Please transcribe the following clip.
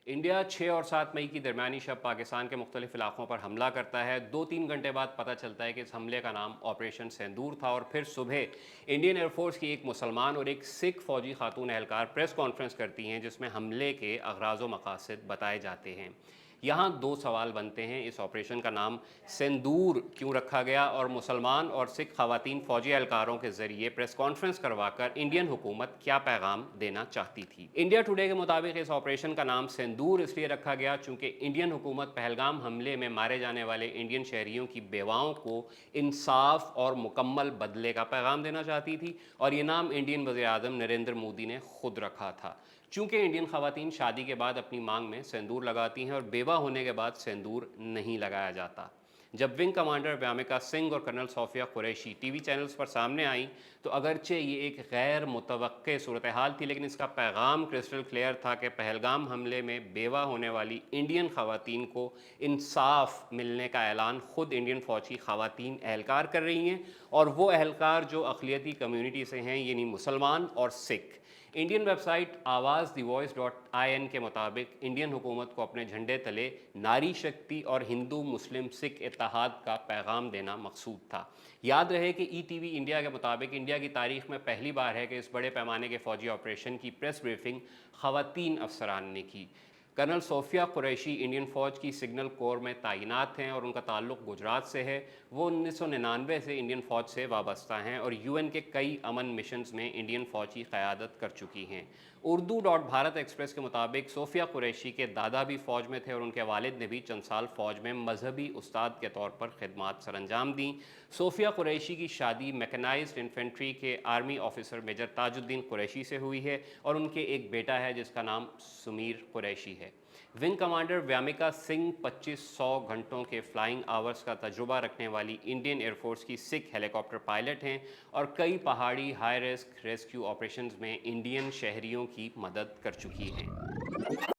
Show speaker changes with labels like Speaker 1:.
Speaker 1: India 6 और 7 मई की दरमियानी शब पाकिस्तान के मुख्तलिफ इलाकों पर हमला करता है। 2-3 घंटे बाद पता चलता है कि इस हमले का नाम ऑपरेशन सिंदूर था और फिर सुबह इंडियन एयरफोर्स की एक मुसलमान और एक सिख फौजी खातून एहलकार प्रेस कॉन्फ्रेंस करती हैं जिसमें हमले के अगराज़ व मकासद बताए जाते हैं। यहाँ दो सवाल बनते हैं, इस ऑपरेशन का नाम सिंदूर क्यों रखा गया और मुसलमान और सिख खवातीन फौजी एहलकारों के ज़रिए प्रेस कॉन्फ्रेंस करवाकर इंडियन हुकूमत क्या पैगाम देना चाहती थी। इंडिया टुडे के मुताबिक इस ऑपरेशन का नाम सिंदूर इसलिए रखा गया चूँकि इंडियन हुकूमत पहलगाम हमले में मारे जाने वाले इंडियन शहरियों की बेवाओं को इंसाफ और मुकम्मल बदले का पैगाम देना चाहती थी और ये नाम इंडियन वज़ीर आज़म नरेंद्र मोदी ने खुद रखा था। चूँकि इंडियन खवातीन शादी के बाद अपनी मांग में सिंदूर लगाती हैं और बेवा होने के बाद सिंदूर नहीं लगाया जाता। जब विंग कमांडर व्यामिका सिंह और colonel Sofia Qureshi TV channels पर सामने आई तो अगरचे ये एक गैर मुतवक्के सूरत हाल थी, लेकिन इसका पैगाम क्रिस्टल क्लियर था कि पहलगाम हमले में बेवा होने वाली इंडियन खवातीन को इंसाफ मिलने का ऐलान खुद इंडियन फ़ौज की खवातीन एहलकार कर रही हैं, और वो एहलकार जो अक़लियती कम्यूनिटी से हैं, यानी मुसलमान और सिख। इंडियन वेबसाइट आवाज़-द-वॉइस.in के मुताबिक इंडियन हुकूमत को अपने झंडे तले नारी शक्ति और हिंदू मुस्लिम सिख इत्तेहाद का पैगाम देना मकसूद था। याद रहे कि ETV इंडिया के मुताबिक इंडिया की तारीख में पहली बार है कि इस बड़े पैमाने के फ़ौजी ऑपरेशन की प्रेस ब्रीफिंग ख़वातीन अफसरान ने की। कर्नल सोफिया कुरैशी इंडियन फ़ौज की सिग्नल कोर में तैनात हैं और उनका ताल्लुक़ गुजरात से है। वो 1999 से इंडियन फ़ौज से वाबस्ता हैं और UN के कई अमन मिशंस में इंडियन फ़ौज की क़यादत कर चुकी हैं। Urdu.Bharat एक्सप्रेस के मुताबिक सोफिया कुरैशी के दादा भी फ़ौज में थे और उनके वालिद ने भी चंद साल फ़ौज में मजहबी उस्ताद के तौर पर खिदमात सरअंजाम दी। सोफिया कुरैशी की शादी मैकेनाइज्ड इन्फेंट्री के army officer major Tajuddin Qureshi से हुई है और उनके एक बेटा है जिसका नाम सुमीर कुरैशी है। विंग कमांडर व्यामिका सिंह 2500 घंटों के फ्लाइंग आवर्स का तजुर्बा रखने वाली इंडियन एयरफोर्स की सिख हेलीकॉप्टर पायलट हैं और कई पहाड़ी हाई रिस्क रेस्क्यू ऑपरेशंस में इंडियन शहरियों की मदद कर चुकी हैं।